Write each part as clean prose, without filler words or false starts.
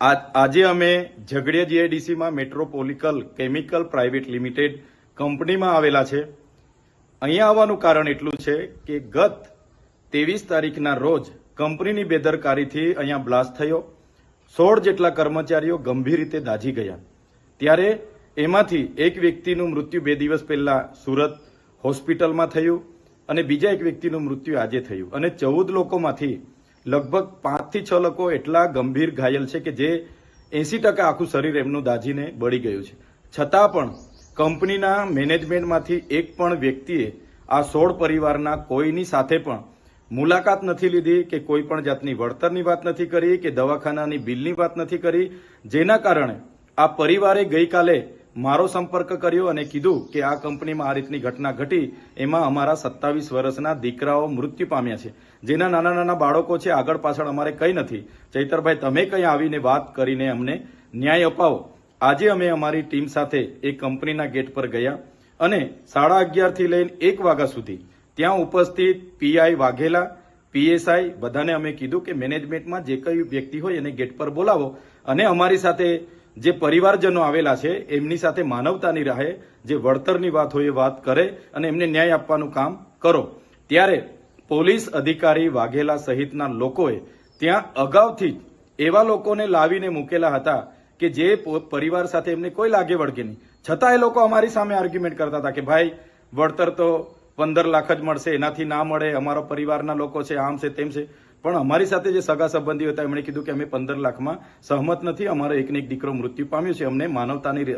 આજે અમે Jhagadia જીઆઈડીસીમાં મેટ્રોપોલિકલ chemical private limited કંપનીમાં આવેલા છે. અહીંયા આવવાનું કારણ એટલું છે કે ગત 23 તારીખના રોજ કંપનીની બેદરકારીથી અહીંયા બ્લાસ્ટ થયો. 16 જેટલા કર્મચારીઓ ગંભીર રીતે દાઝી ગયા. ત્યારે એમાંથી એક વ્યક્તિનું મૃત્યુ 2 દિવસ પહેલા સુરત હોસ્પિટલમાં થયું અને બીજા એક વ્યક્તિનું મૃત્યુ આજે થયું અને 14 લોકોમાંથી લગભગ 5 થી 6 લોકો એટલા ગંભીર ઘાયલ છે કે જે 80% આખું શરીર એમનું દાઝીને બળી ગયું છે. છતાં પણ કંપનીના મેનેજમેન્ટમાંથી એક પણ વ્યક્તિએ આ 16 પરિવારના કોઈની સાથે પણ મુલાકાત નથી લીધી કે કોઈ પણ જાતની વળતરની વાત નથી કરી કે દવાખાનાની બિલની વાત નથી કરી. જેના કારણે આ પરિવારે ગઈકાલે મારો સંપર્ક કર્યો અને કીધું કે આ કંપનીમાં આ રીતની ઘટના ઘટી, એમાં અમારા 27 વર્ષના દીકરાઓ મૃત્યુ પામ્યા છે, જેના નાના નાના બાળકો છે. આગળ પાછળ અમારે કંઈ નથી. ચૈતરભાઈ, તમે કંઈ આવીને વાત કરીને અમને ન્યાય અપાવો. આજે અમે અમારી ટીમ સાથે એ કંપનીના ગેટ પર ગયા અને 11:30 થી લઈને 1 વાગ્યા સુધી ત્યાં ઉપસ્થિત પીઆઈ વાઘેલા, પીએસઆઈ બધાને અમે કીધું કે મેનેજમેન્ટમાં જે કઈ વ્યક્તિ હોય એને ગેટ પર બોલાવો અને અમારી સાથે જે પરિવારજનો આવેલા છે એમની સાથે માનવતાની રાહે જે વળતરની વાત હોય એ વાત કરે અને એમને ન્યાય આપવાનું કામ કરો. ત્યારે પોલીસ અધિકારી વાઘેલા સહિતના લોકોએ ત્યાં અગાઉથી એવા લોકોને લાવીને મૂકેલા હતા કે જે પરિવાર સાથે એમને કોઈ લાગે વળગે નહીં. છતાં એ લોકો અમારી સામે આર્ગ્યુમેન્ટ કરતા હતા કે ભાઈ વળતર તો 15 લાખ જ મળશે, એનાથી ના મળે, અમારો પરિવારના લોકો છે, આમ છે તેમ છે. પણ અમારી સાથે જે સગા સંબંધીઓ હતા એમણે કીધું કે અમે 15 લાખમાં સહમત નથી, અમારો એકને એક દીકરો મૃત્યુ પામ્યો છે, અમને માનવતાની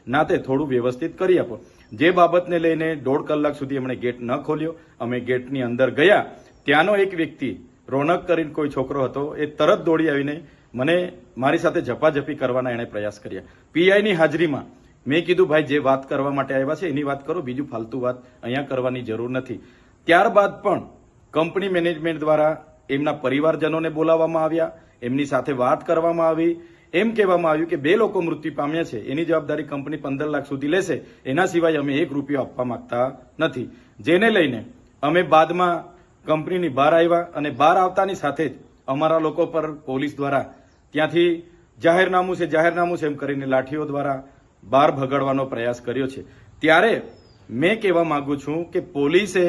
નાતે થોડું વ્યવસ્થિત કરી આપો. જે બાબતને લઈને 1.5 કલાક સુધી એમણે ગેટ ન ખોલ્યો. અમે ગેટની અંદર ગયા. ત્યાંનો એક વ્યક્તિ રોનક કરીને કોઈ છોકરો હતો, એ તરત દોડી આવીને મને મારી સાથે ઝપાઝપી કરવાના એણે પ્રયાસ કર્યા. પીઆઈની હાજરીમાં મેં કીધું ભાઈ જે વાત કરવા માટે આવ્યા છે એની વાત કરો, બીજું ફાલતુ વાત અહીંયા કરવાની જરૂર નથી. ત્યારબાદ પણ કંપની મેનેજમેન્ટ દ્વારા એમના પરિવારજનોને બોલાવવામાં આવ્યા, એમની સાથે વાત કરવામાં આવી. એમ કહેવામાં આવ્યું કે 2 લોકો મૃત્યુ પામ્યા છે, એની જવાબદારી કંપની 15 લાખ સુધી લેશે, એના સિવાય અમે 1 રૂપિયો આપવા માંગતા નથી. જેને લઈને અમે બાદમાં કંપનીની બહાર આવ્યા અને બહાર આવતાની સાથે જ અમારા લોકો પર પોલીસ દ્વારા ત્યાંથી જાહેરનામું છે એમ કરીને લાઠીઓ દ્વારા બહાર ભગાડવાનો પ્રયાસ કર્યો છે. ત્યારે મેં કહેવા માંગુ છું કે પોલીસે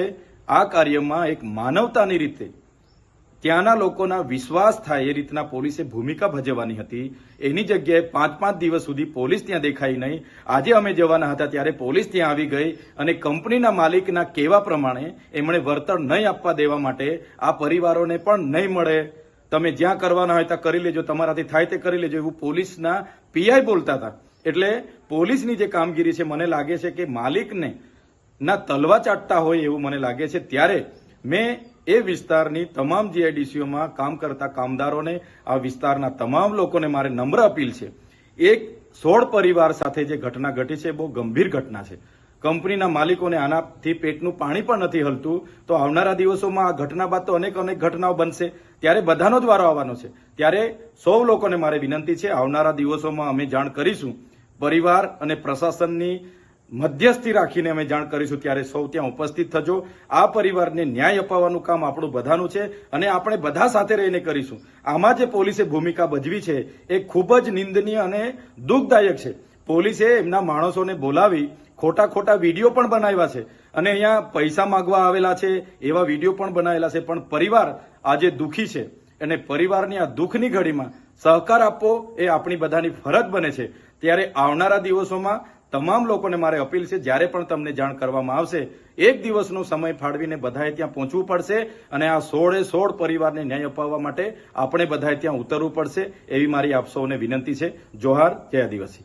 આ કાર્યમાં એક માનવતાની રીતે ત્યાંના લોકોના વિશ્વાસ થાય એ રીતના પોલીસે ભૂમિકા ભજવવાની હતી. એની જગ્યાએ 5-5 દિવસ સુધી પોલીસ ત્યાં દેખાઈ નહીં. આજે અમે જવાના હતા ત્યારે પોલીસ ત્યાં આવી ગઈ અને કંપનીના માલિકના કહેવા પ્રમાણે એમણે વળતર નહીં આપવા દેવા માટે આ પરિવારોને પણ નહીં મળે, તમે જ્યાં કરવાના હોય ત્યાં કરી લેજો, તમારાથી થાય તે કરી લેજો, એવું પોલીસના પીઆઈ બોલતા હતા. એટલે પોલીસની જે કામગીરી છે મને લાગે છે કે માલિકને ના તલવા ચાટતા હોય એવું મને લાગે છે. ત્યારે મેં એ વિસ્તારની તમામ જીઆઈડીસીઓમાં કામ કરતા કામદારોને, આ વિસ્તારના તમામ લોકોને મારે નમ્ર અપીલ છે. એક 16 પરિવાર સાથે જે ઘટના ઘટી છે બહુ ગંભીર ઘટના છે. કંપનીના માલિકોને આનાથી પેટનું પાણી પણ નથી હલતું. તો આવનારા દિવસોમાં આ ઘટના બાદ તો અનેક ઘટનાઓ બનશે, ત્યારે બધાનો જ વારો આવવાનો છે. ત્યારે સૌ લોકોને મારે વિનંતી છે, આવનારા દિવસોમાં અમે જાણ કરીશું, પરિવાર અને પ્રશાસનની મધ્યસ્થી રાખીને અમે જાણ કરીશું. ત્યારે સૌ ત્યાં ઉપસ્થિત થજો. આ પરિવારને ન્યાય અપાવવાનું કામ આપણું બધાનું છે અને આપણે બધા સાથે રહીને કરીશું. આમાં જે પોલીસે ભૂમિકા ભજવી છે એ ખૂબ જ નિંદનીય અને દુઃખદાયક છે. પોલીસે એમના માણસોને બોલાવી ખોટા વિડીયો પણ બનાવ્યા છે અને અહીંયા પૈસા માંગવા આવેલા છે એવા વિડીયો પણ બનાવેલા છે. પણ પરિવાર આજે દુઃખી છે અને પરિવારની આ દુઃખની ઘડીમાં સહકાર આપવો એ આપણી બધાની ફરજ બને છે. ત્યારે આવનારા દિવસોમાં તમામ લોકોને મારે અપીલ છે, જ્યારે પણ તમને જાણ કરવામાં આવશે 1 દિવસનો સમય ફાળવીને બધાએ ત્યાં પહોંચવું પડશે અને આ 16 પરિવારને ન્યાય અપાવવા માટે આપણે બધાએ ત્યાં ઉતરવું પડશે. એવી મારી આપ સૌને વિનંતી છે. જોહાર, જય આદિવાસી.